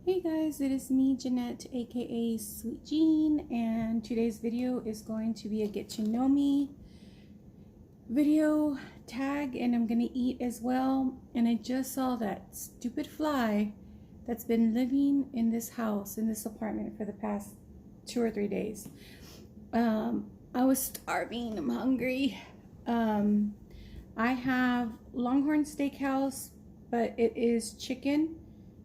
Hey guys, it is me, Jeannette, aka Sweet Jean, and today's video is going to be a get to know me video tag, and I'm gonna eat as well. And I just saw that stupid fly that's been living in this house, in this apartment for the past 2 or 3 days. I was starving, I'm hungry. I have Longhorn Steakhouse, but it is chicken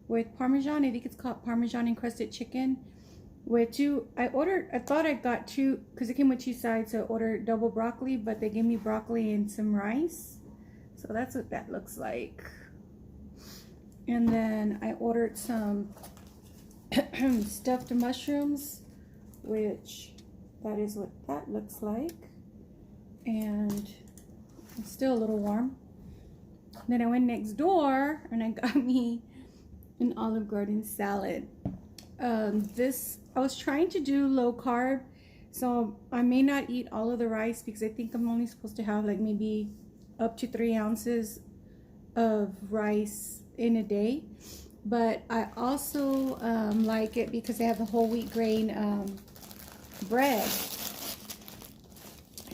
with Parmesan. I think it's called Parmesan encrusted chicken with I thought I got two because it came with 2 sides, so I ordered double broccoli, but they gave me broccoli and some rice. So that's what that looks like. And then I ordered some stuffed mushrooms, which that is what that looks like. And it's still a little warm. Then I went next door and I got me an Olive Garden salad. I was trying to do low carb, so I may not eat all of the rice because I think I'm only supposed to have like maybe up to 3 ounces of rice in a day. But I also like it because I have the whole wheat grain bread,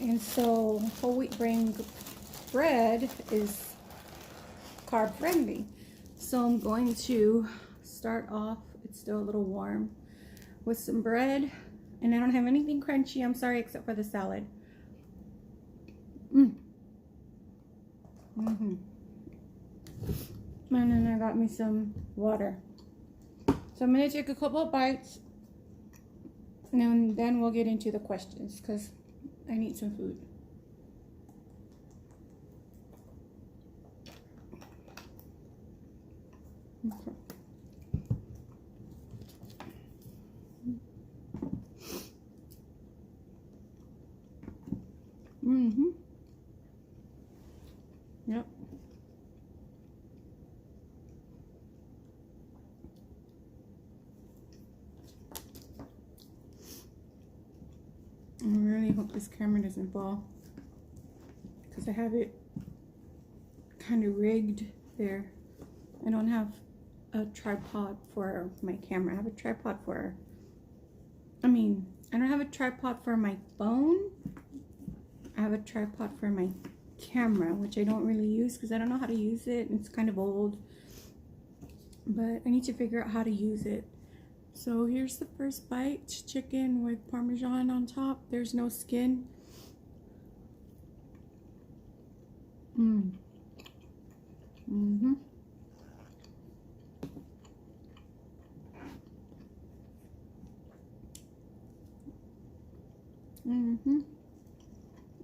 and so whole wheat grain bread is carb friendly. So I'm going to start off, it's still a little warm, with some bread. And I don't have anything crunchy, I'm sorry, except for the salad. And then I got me some water. So I'm going to take a couple of bites, and then we'll get into the questions because I need some food. Okay. Yep. I really hope this camera doesn't fall because I have it kind of rigged there. I don't have a tripod for my camera. I have a tripod for, I don't have a tripod for my phone. I have a tripod for my camera, which I don't really use because I don't know how to use it. It's kind of old, but I need to figure out how to use it. So here's the first bite, chicken with Parmesan on top. There's no skin.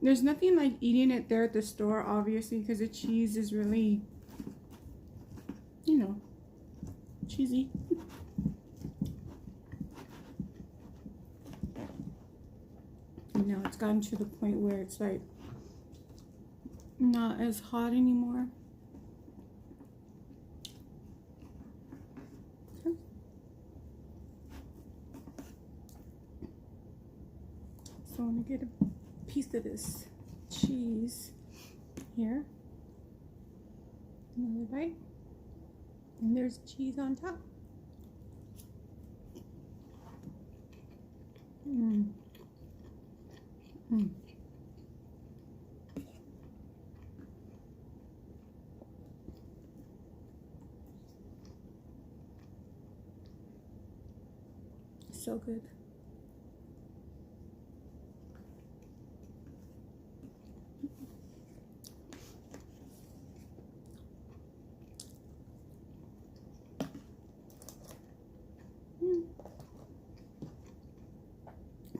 There's nothing like eating it there at the store, obviously, because the cheese is really, you know, cheesy. And now it's gotten to the point where it's like not as hot anymore. Okay. So I'm gonna get a piece of this cheese here. Another bite. And there's cheese on top. So good.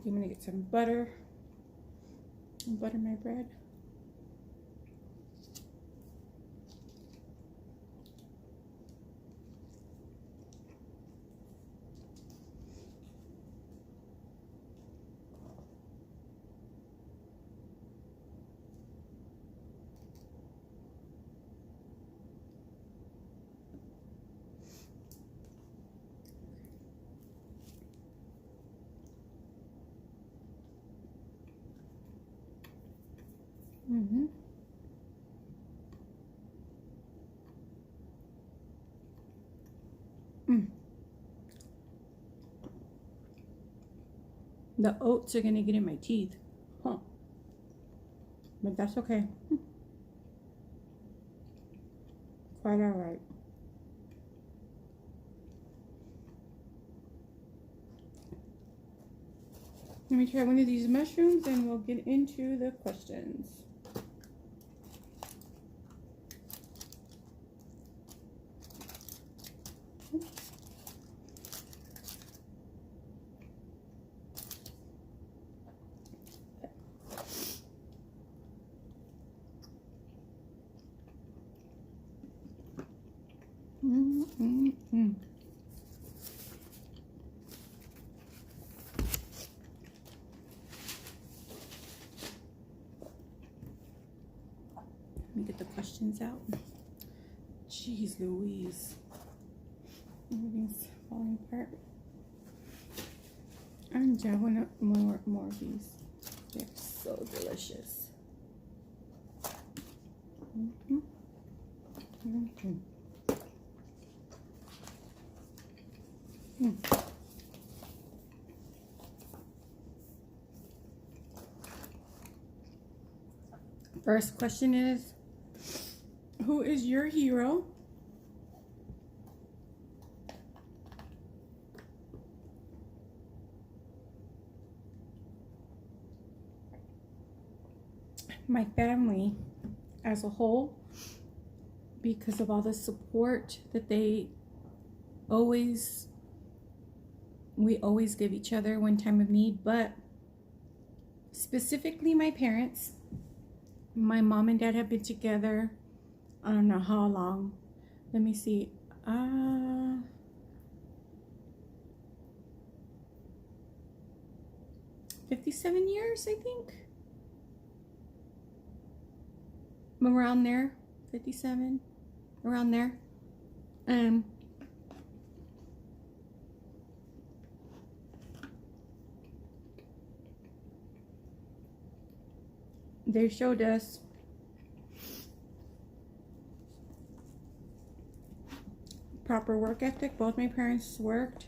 I'm gonna get some butter and butter my bread. The oats are going to get in my teeth. Huh. But that's okay. Quite alright. Let me try one of these mushrooms and we'll get into the questions. Let me get the questions out. Jeez Louise. Everything's falling apart. I'm jabbing up more of these. They're so delicious. First question is, who is your hero? My family as a whole, because of all the support that we always give each other when time of need, but specifically my parents. My mom and dad have been together, I don't know how long. Let me see. 57 years, I think. Around there. 57. Around there. They showed us proper work ethic. Both my parents worked.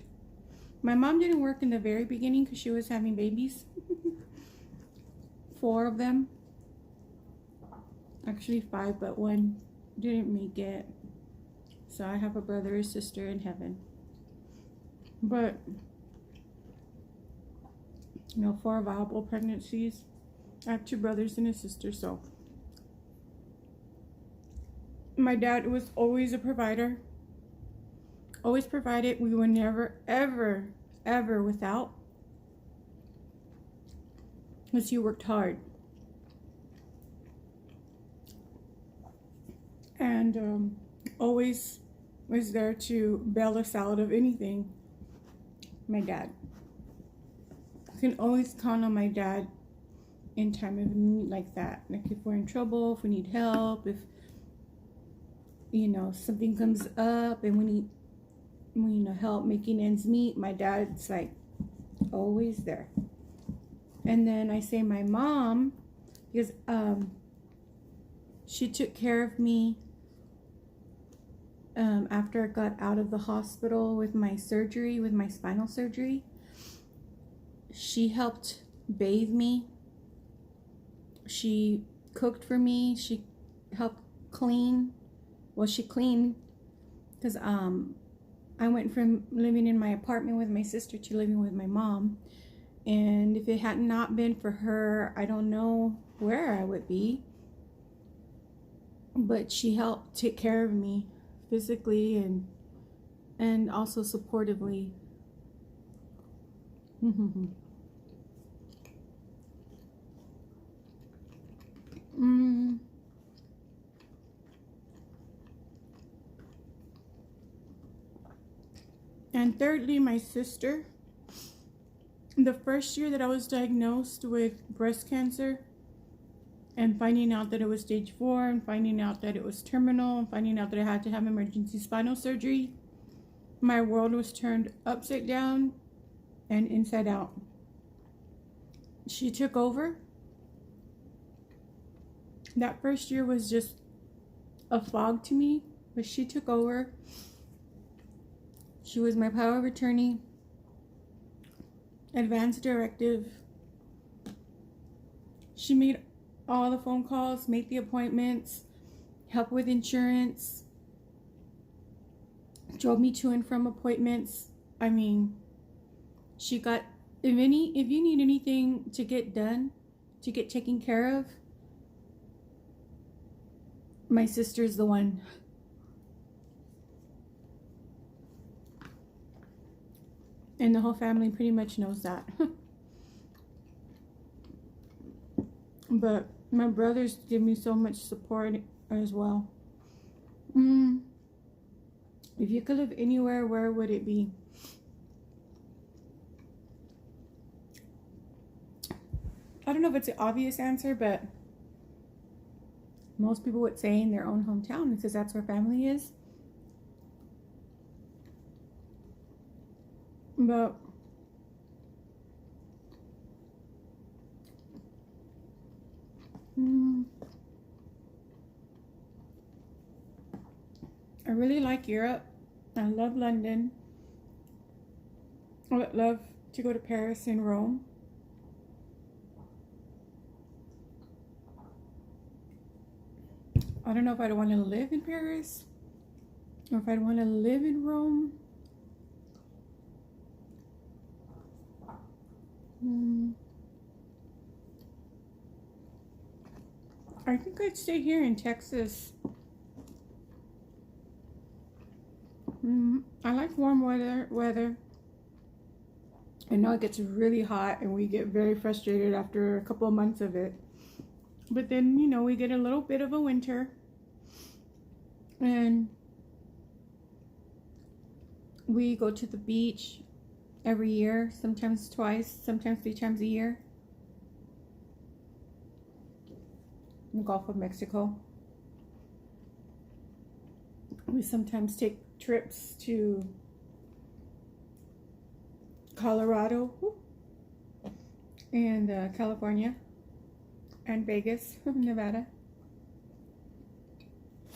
My mom didn't work in the very beginning because she was having babies. 4 of them. Actually 5, but 1 didn't make it. So I have a brother and sister in heaven. But, 4 viable pregnancies. I have 2 brothers and a sister, so. My dad was always a provider. Always provided. We were never, ever, ever without. Because he worked hard. And always was there to bail us out of anything. My dad. You can always count on my dad in time of need like that. Like if we're in trouble, if we need help, if something comes up and we need help making ends meet, my dad's like always there. And then I say my mom, because she took care of me after I got out of the hospital with my surgery, with my spinal surgery. She helped bathe me. She cooked for me. She helped clean. Well, she cleaned because I went from living in my apartment with my sister to living with my mom. And if it had not been for her, I don't know where I would be. But she helped take care of me physically and also supportively. And thirdly, my sister. The first year that I was diagnosed with breast cancer and finding out that it was stage 4 and finding out that it was terminal and finding out that I had to have emergency spinal surgery, my world was turned upside down and inside out. She took over. That first year was just a fog to me, but she took over. She was my power of attorney. advance directive. She made all the phone calls, made the appointments, helped with insurance, drove me to and from appointments. I mean, she got, if you need anything to get done, to get taken care of, my sister's the one. And the whole family pretty much knows that. But my brothers give me so much support as well. If you could live anywhere, where would it be? I don't know if it's an obvious answer, but most people would say in their own hometown, because that's where family is. But I really like Europe. I love London. I would love to go to Paris and Rome. I don't know if I'd want to live in Paris or if I'd want to live in Rome. I think I'd stay here in Texas. I like warm weather. I know it gets really hot and we get very frustrated after a couple of months of it. But then, you know, we get a little bit of a winter. And we go to the beach every year, sometimes twice, sometimes 3 times a year. In the Gulf of Mexico. We sometimes take trips to Colorado and California and Vegas, Nevada.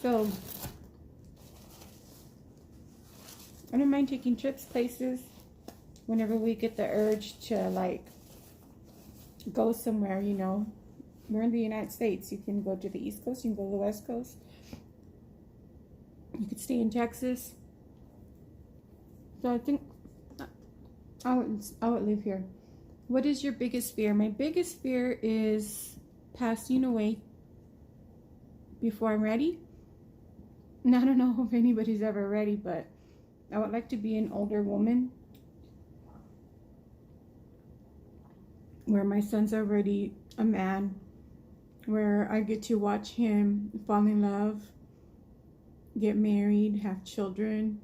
So I don't mind taking trips places whenever we get the urge to like go somewhere, you know. We're in the United States. You can go to the East Coast, you can go to the West Coast. You could stay in Texas. So I think I would live here. What is your biggest fear? My biggest fear is passing away before I'm ready. And I don't know if anybody's ever ready, but I would like to be an older woman where my son's already a man, where I get to watch him fall in love, get married, have children,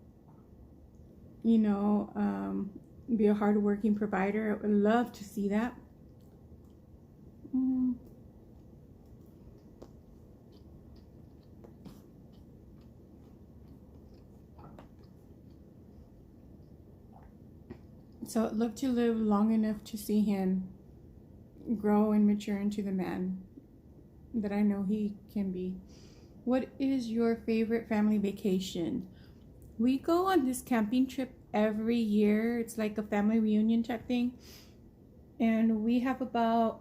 you know, be a hardworking provider. I would love to see that. So I'd love to live long enough to see him grow and mature into the man that I know he can be. What is your favorite family vacation? We go on this camping trip every year. It's like a family reunion type thing. And we have about,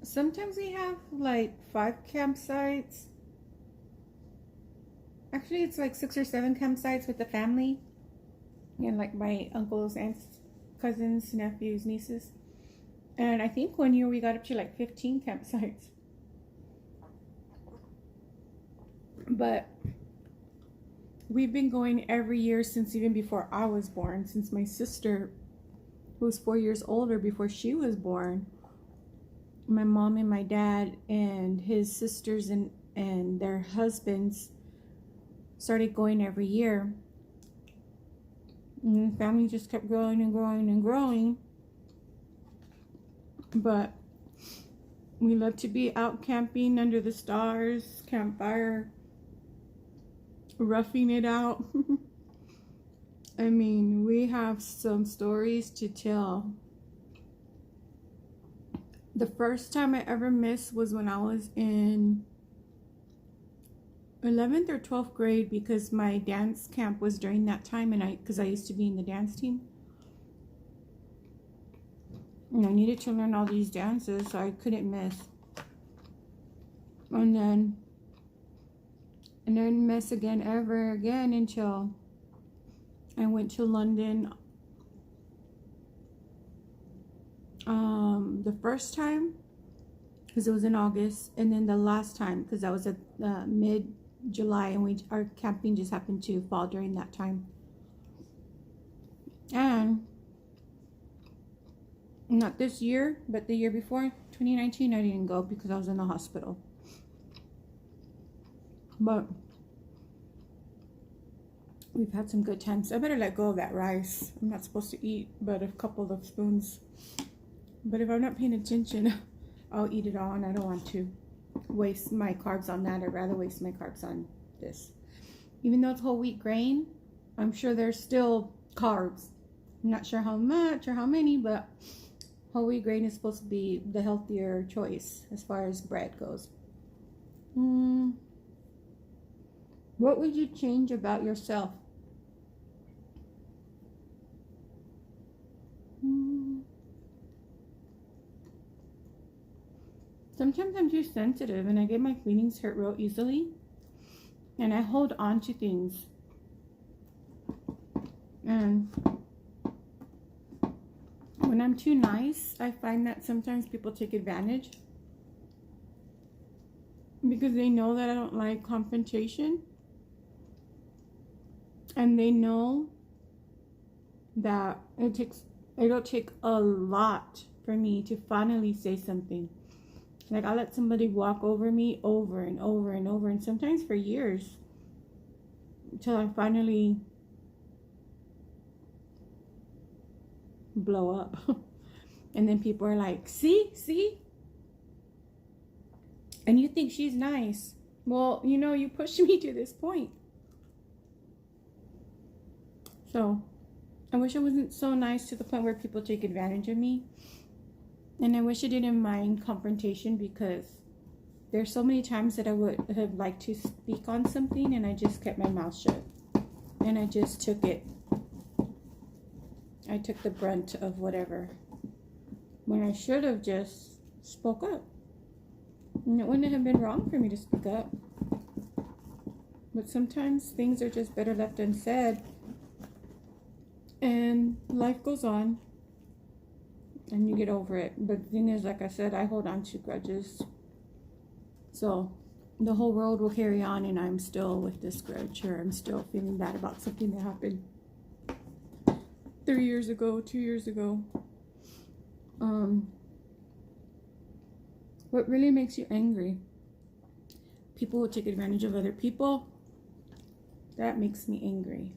sometimes we have like 5 campsites. Actually, it's like 6 or 7 campsites with the family. And like my uncles, aunts, cousins, nephews, nieces. And I think one year we got up to like 15 campsites. But we've been going every year since even before I was born. Since my sister, who was 4 years older before she was born, my mom and my dad and his sisters and their husbands started going every year. And the family just kept growing and growing and growing. But we love to be out camping under the stars, campfire, roughing it out. I mean, we have some stories to tell. The first time I ever missed was when I was in 11th or 12th grade, because my dance camp was during that time, and because I used to be in the dance team. And I needed to learn all these dances, so I couldn't miss. And then I didn't miss again ever again until I went to London the first time, because it was in August, and then the last time because that was at mid-July, and our camping just happened to fall during that time. And not this year, but the year before, 2019, I didn't go because I was in the hospital. But we've had some good times. I better let go of that rice. I'm not supposed to eat but a couple of spoons. But if I'm not paying attention, I'll eat it all, and I don't want to waste my carbs on that. I'd rather waste my carbs on this. Even though it's whole wheat grain, I'm sure there's still carbs. I'm not sure how much or how many, but whole wheat grain is supposed to be the healthier choice as far as bread goes. What would you change about yourself? Sometimes I'm too sensitive and I get my feelings hurt real easily. And I hold on to things. And when I'm too nice, I find that sometimes people take advantage. Because they know that I don't like confrontation. And they know that it'll take a lot for me to finally say something. Like, I'll let somebody walk over me over and over and over, and sometimes for years, until I finally blow up. And then people are like, see? And you think she's nice. Well, you know, you pushed me to this point. So, I wish I wasn't so nice to the point where people take advantage of me. And I wish I didn't mind confrontation, because there's so many times that I would have liked to speak on something and I just kept my mouth shut. And I just took it. I took the brunt of whatever. When I should have just spoke up. And it wouldn't have been wrong for me to speak up. But sometimes things are just better left unsaid. And life goes on. And you get over it. But the thing is, like I said, I hold on to grudges. So the whole world will carry on, and I'm still with this grudge, or I'm still feeling bad about something that happened 3 years ago, 2 years ago. What really makes you angry? People who take advantage of other people. That makes me angry.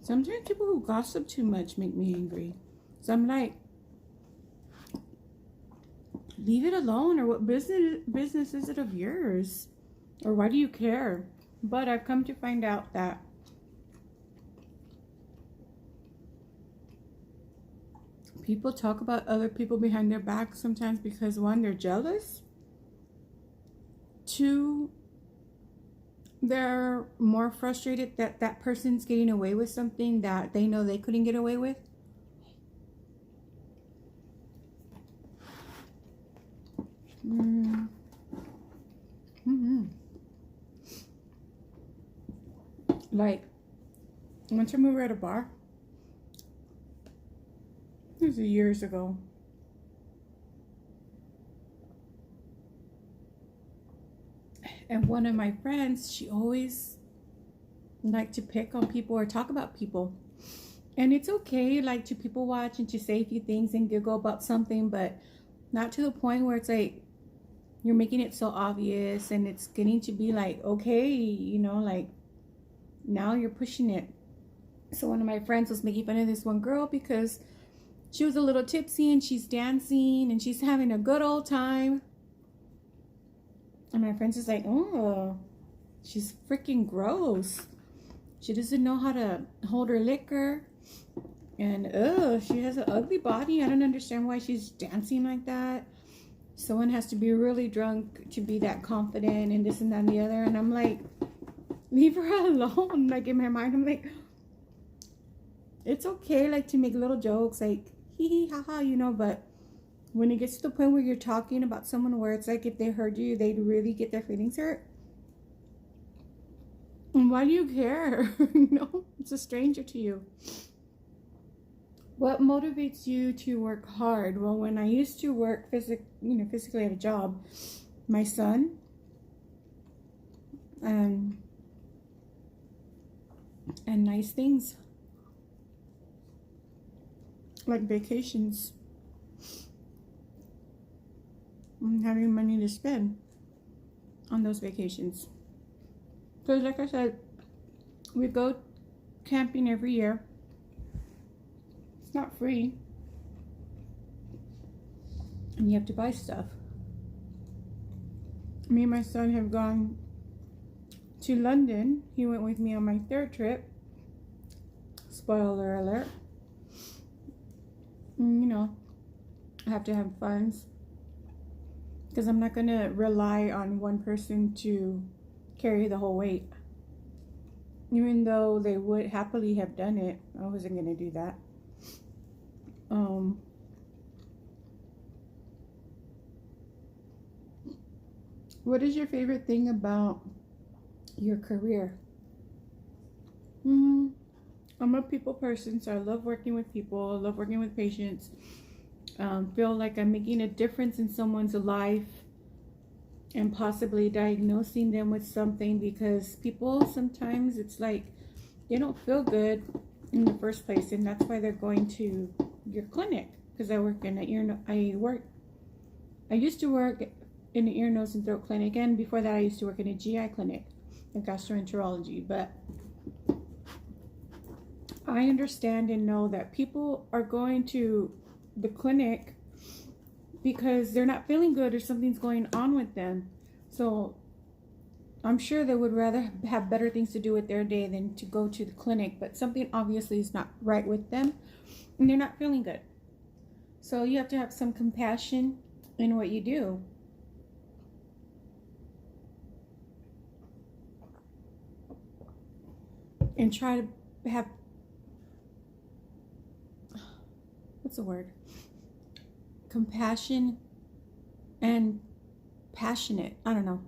Sometimes people who gossip too much make me angry. So I'm like, leave it alone, or what business is it of yours? Or why do you care? But I've come to find out that people talk about other people behind their back sometimes because, one, they're jealous. Two, they're more frustrated that that person's getting away with something that they know they couldn't get away with. Like, one time we were at a bar. It was years ago. And one of my friends, she always liked to pick on people or talk about people. And it's okay, like, to people watch and to say a few things and giggle about something, but not to the point where it's like you're making it so obvious and it's getting to be like, okay, you know, like, now you're pushing it. So one of my friends was making fun of this one girl because she was a little tipsy and she's dancing and she's having a good old time. And my friend's just like, oh, she's freaking gross. She doesn't know how to hold her liquor. And, she has an ugly body. I don't understand why she's dancing like that. someone has to be really drunk to be that confident and this and that and the other. And I'm like, leave her alone. Like, in my mind, I'm like, it's okay, like, to make little jokes, like, hee hee, haha, you know, but when it gets to the point where you're talking about someone where it's like if they heard you, they'd really get their feelings hurt. And why do you care? You know, it's a stranger to you. What motivates you to work hard? Well, when I used to work physically at a job, my son, and nice things like vacations, and having money to spend on those vacations. Because like I said, we go camping every year. It's not free. And you have to buy stuff. Me and my son have gone to London. He went with me on my 3rd trip. Spoiler alert. And, you know, I have to have funds. Because I'm not going to rely on one person to carry the whole weight. Even though they would happily have done it, I wasn't going to do that. What is your favorite thing about your career? I'm a people person, so I love working with people. I love working with patients. Feel like I'm making a difference in someone's life and possibly diagnosing them with something, because people sometimes, it's like they don't feel good in the first place, and that's why they're going to your clinic. Because I work in I used to work in the ear, nose, and throat clinic, and before that I used to work in a GI clinic in gastroenterology. But I understand and know that people are going to the clinic because they're not feeling good or something's going on with them. So I'm sure they would rather have better things to do with their day than to go to the clinic, but something obviously is not right with them and they're not feeling good. So you have to have some compassion in what you do. And try to have, what's the word? Compassion and passionate. I don't know.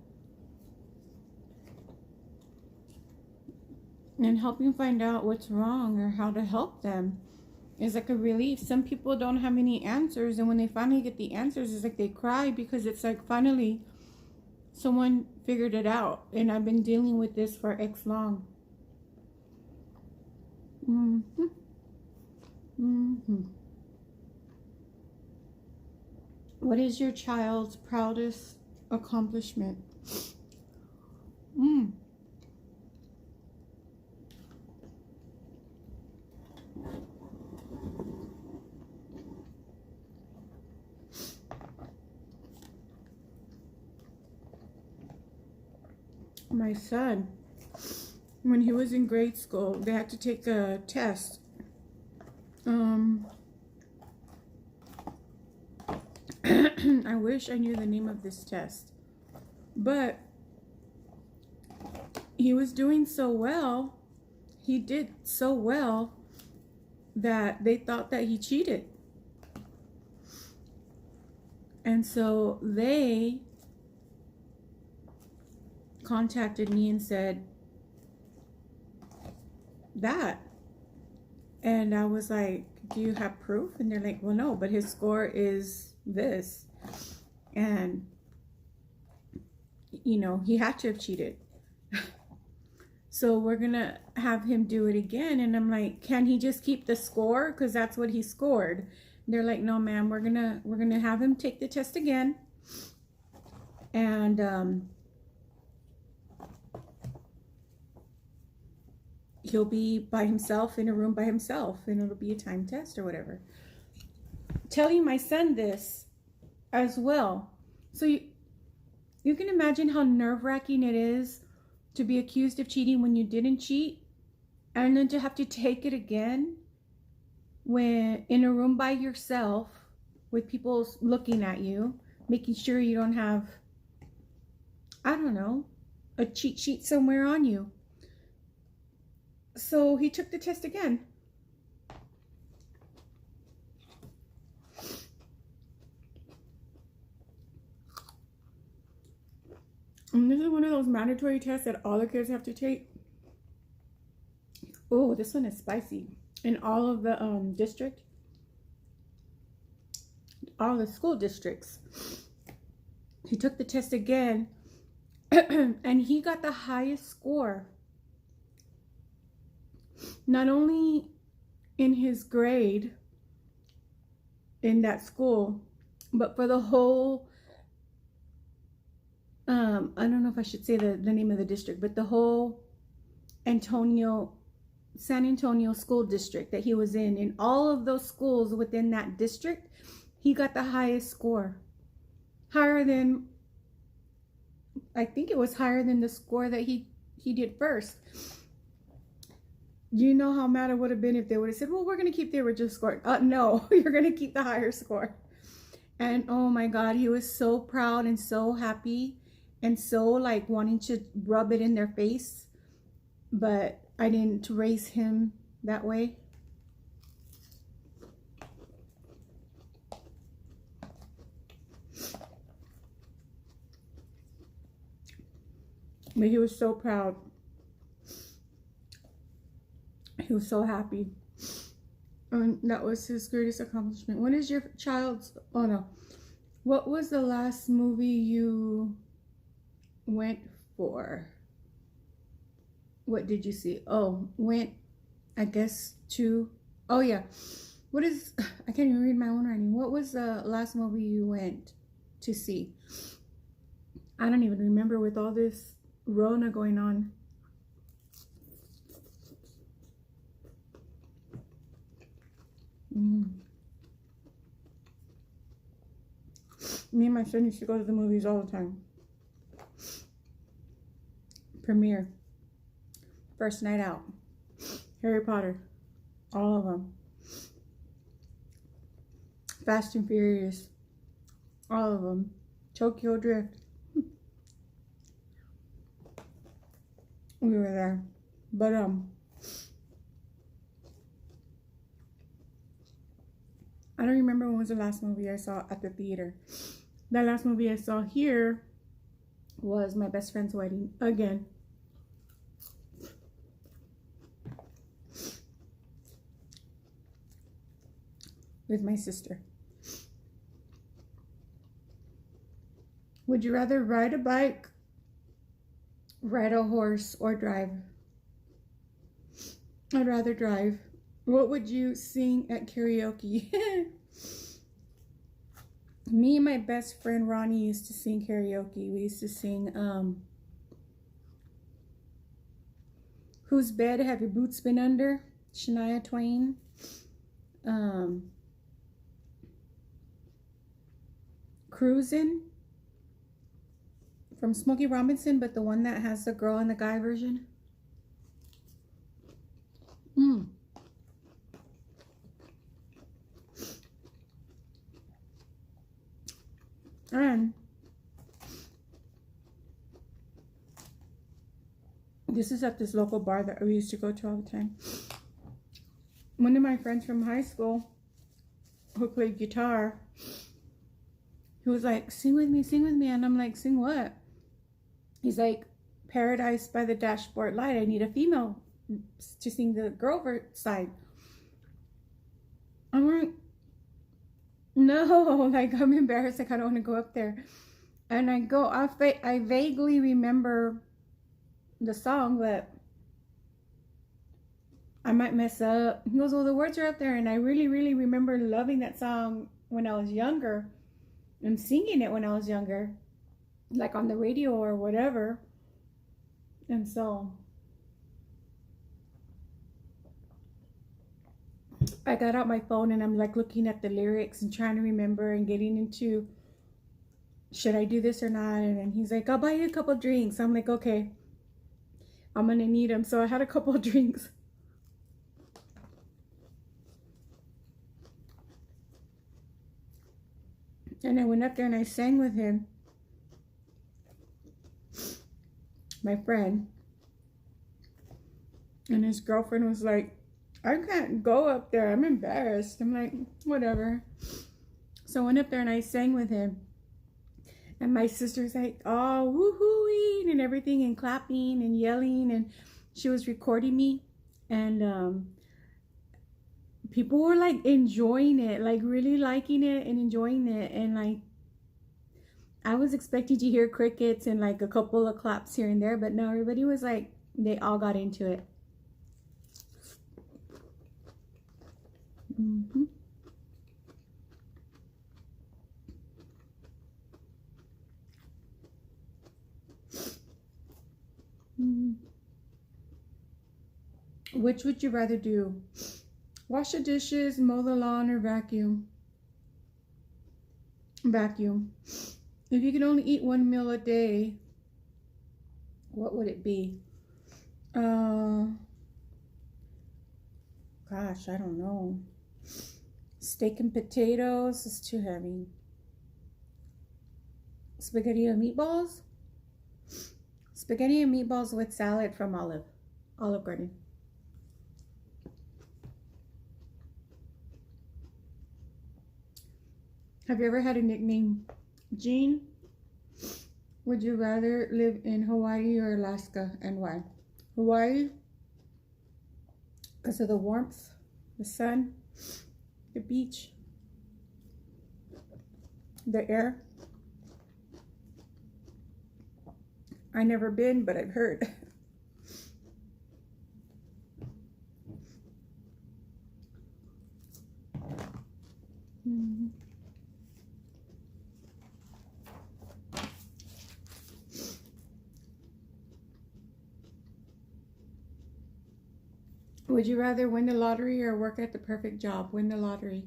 And helping find out what's wrong or how to help them is like a relief. Some people don't have any answers, and when they finally get the answers, it's like they cry because it's like finally someone figured it out. And I've been dealing with this for X long. What is your child's proudest accomplishment? My son, when he was in grade school, they had to take a test. I wish I knew the name of this test, but he was doing so well. He did so well that they thought that he cheated. And so they contacted me and said that. And I was like, do you have proof? And they're like, well, no, but his score is this. And, you know, he had to have cheated. So we're going to have him do it again. And I'm like, can he just keep the score? Because that's what he scored. And they're like, no, ma'am, we're gonna have him take the test again. And he'll be by himself in a room by himself, and it'll be a time test or whatever. Telling my son this as well. So you can imagine how nerve-wracking it is to be accused of cheating when you didn't cheat, and then to have to take it again when in a room by yourself with people looking at you, making sure you don't have, I don't know, a cheat sheet somewhere on you. So he took the test again. And this is one of those mandatory tests that all the kids have to take. Oh, this one is spicy. In all of the district, all the school districts. He took the test again and he got the highest score. Not only in his grade in that school, but for the whole, I don't know if I should say the name of the district, but the whole San Antonio school district that he was in all of those schools within that district, he got the highest score. Higher than, I think it was higher than the score that he did first. You know how mad I would have been if they would have said, well, we're going to keep the original score. No, you're going to keep the higher score. And oh my God, he was so proud and so happy and so like wanting to rub it in their face. But I didn't raise him that way. But he was so proud. He was so happy. And that was his greatest accomplishment. When is your child's, oh no. What was the last movie you went for? What did you see? Oh, went, I guess, to, oh yeah. What is, I can't even read my own writing. What was the last movie you went to see? I don't even remember with all this Rona going on. Me and my son used to go to the movies all the time. Premiere. First night out. Harry Potter. All of them. Fast and Furious. All of them. Tokyo Drift. We were there. But, I don't remember when was the last movie I saw at the theater. The last movie I saw here was my best friend's wedding again. With my sister. Would you rather ride a bike, ride a horse, or drive? I'd rather drive. What would you sing at karaoke? Me and my best friend Ronnie used to sing karaoke. We used to sing Whose Bed Have Your Boots Been Under? Shania Twain. Cruisin' from Smokey Robinson, but the one that has the girl and the guy version. And this is at this local bar that we used to go to all the time. One of my friends from high school who played guitar, he was like, sing with me, sing with me. And I'm like, sing what? He's like, Paradise by the Dashboard Light. I need a female to sing the girl side. I'm like, no, like I'm embarrassed. Like I don't want to go up there. And I go, I vaguely remember the song, but I might mess up. He goes, well, the words are up there. And I really, really remember loving that song when I was younger and singing it when I was younger, like on the radio or whatever. And so I got out my phone and I'm like looking at the lyrics and trying to remember and getting into, should I do this or not? And he's like, I'll buy you a couple drinks. I'm like, okay, I'm gonna need them. So I had a couple of drinks. And I went up there and I sang with him, my friend. And his girlfriend was like, I can't go up there. I'm embarrassed. I'm like, whatever. So I went up there and I sang with him. And my sister's like, oh, woohooing and everything and clapping and yelling. And she was recording me. And people were like enjoying it, like really liking it and enjoying it. And like, I was expecting to hear crickets and like a couple of claps here and there. But no, everybody was like, they all got into it. Mm-hmm. Mm-hmm. Which would you rather do? Wash the dishes, mow the lawn, or vacuum? Vacuum. If you could only eat one meal a day, what would it be? Gosh, I don't know. Steak and potatoes is too heavy. Spaghetti and meatballs? Spaghetti and meatballs with salad from Olive Garden. Have you ever had a nickname? Jean? Would you rather live in Hawaii or Alaska, and why? Hawaii, because of the warmth, the sun, the beach, the air. I never been, but I've heard. Mm-hmm. Would you rather win the lottery or work at the perfect job? Win the lottery.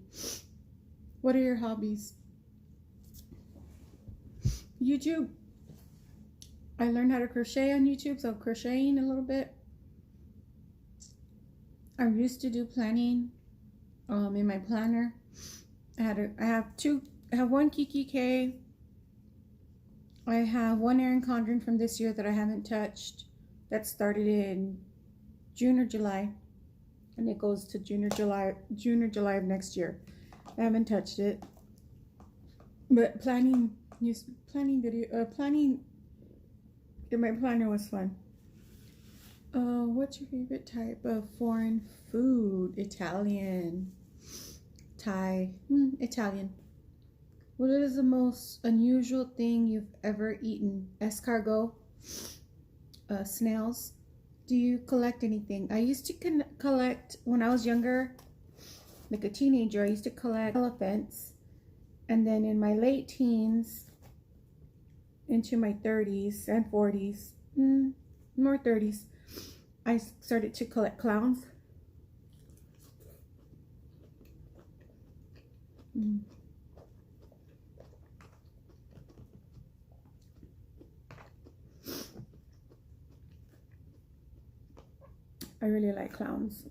What are your hobbies? YouTube. I learned how to crochet on YouTube, so crocheting a little bit. I used to do planning in my planner. I have one Kiki K. I have one Erin Condren from this year that I haven't touched. That started in June or July. And it goes to June or July of next year. I haven't touched it. But planning in my planner was fun. What's your favorite type of foreign food? Italian. Thai. Italian. What is the most unusual thing you've ever eaten? Escargot. Snails. Do you collect anything? I used to collect, when I was younger, like a teenager, I used to collect elephants. And then in my late teens, into my 30s and 40s, more 30s, I started to collect clowns. I really like clowns.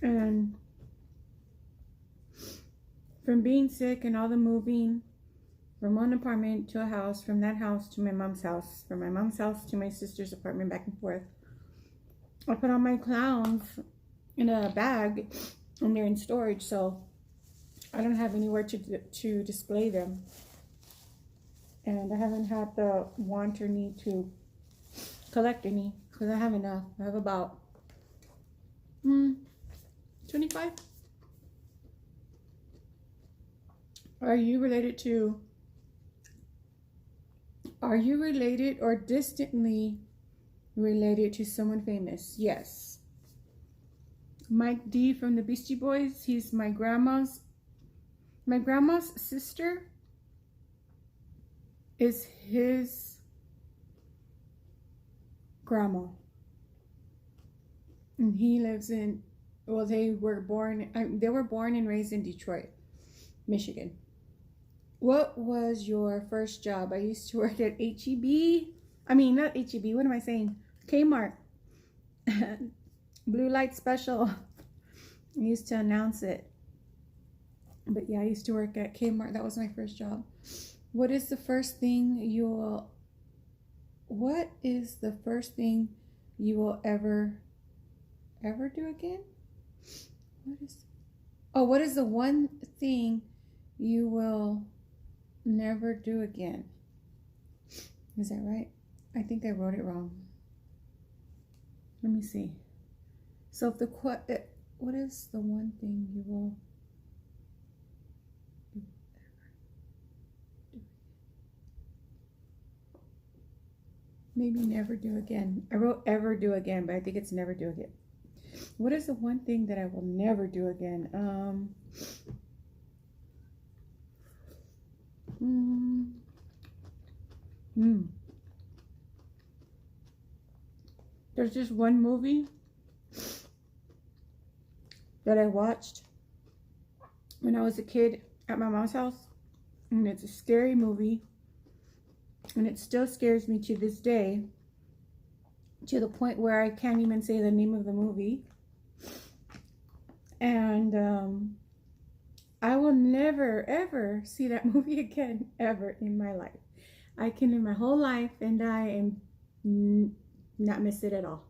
And from being sick and all the moving, from one apartment to a house, from that house to my mom's house, from my mom's house to my sister's apartment, back and forth, I put all my clowns in a bag and they're in storage, so I don't have anywhere to display them. And I haven't had the want or need to collect any because I have enough. I have about 25. Are you related or distantly related to someone famous? Yes. Mike D from the Beastie Boys. He's my grandma's sister. Is his grandma, and he lives in, well, they were born and raised in Detroit, Michigan. What was your first job? I used to work at not HEB, what am I saying? Kmart. Blue light special. I used to announce it. But yeah, I used to work at Kmart. That was my first job. What is the first thing you will ever do again? What is the one thing you will never do again? Is that right? I think I wrote it wrong. Let me see. So if what is the one thing you will maybe never do again? I wrote ever do again, but I think it's never do again. What is the one thing that I will never do again? There's just one movie that I watched when I was a kid at my mom's house, and it's a scary movie, and it still scares me to this day, to the point where I can't even say the name of the movie. And I will never ever see that movie again, ever in my life. I can live my whole life and I am not miss it at all.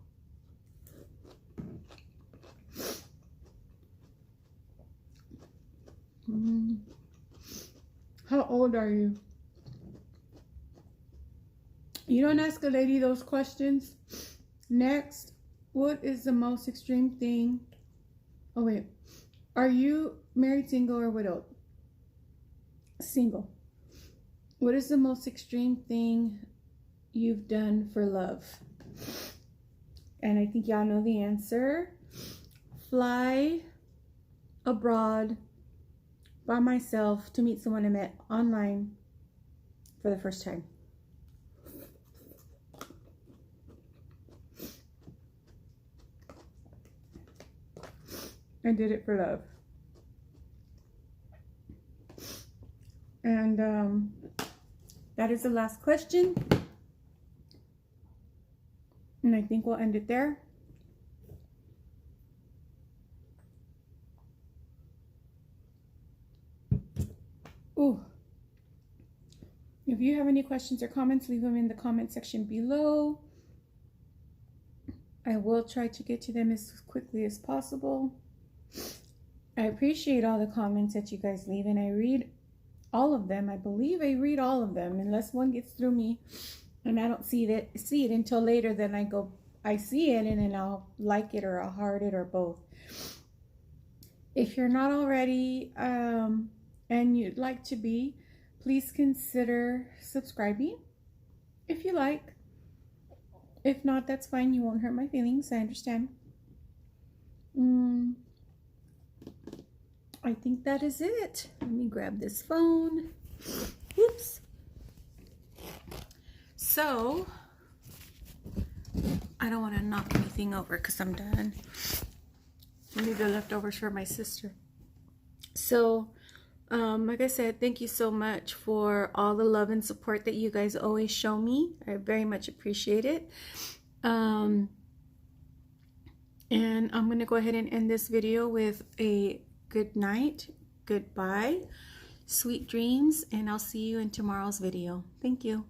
How old are you? You don't ask a lady those questions. Next, what is the most extreme thing? Oh wait, are you married, single, or widowed? Single. What is the most extreme thing you've done for love? And I think y'all know the answer. Fly abroad by myself to meet someone I met online for the first time. I did it for love. And that is the last question. And I think we'll end it there. Ooh. If you have any questions or comments, leave them in the comment section below. I will try to get to them as quickly as possible. I appreciate all the comments that you guys leave, and I read all of them. I believe I read all of them, unless one gets through me and I don't see it until later. Then I see it, and then I'll like it, or I'll heart it, or both. If you're not already and you'd like to be, please consider subscribing if you like. If not, that's fine. You won't hurt my feelings. I understand. I think that is it. Let me grab this phone. Whoops. So, I don't want to knock anything over because I'm done. I need the leftovers for my sister. So, like I said, thank you so much for all the love and support that you guys always show me. I very much appreciate it. And I'm going to go ahead and end this video with a good night, goodbye, sweet dreams, and I'll see you in tomorrow's video. Thank you.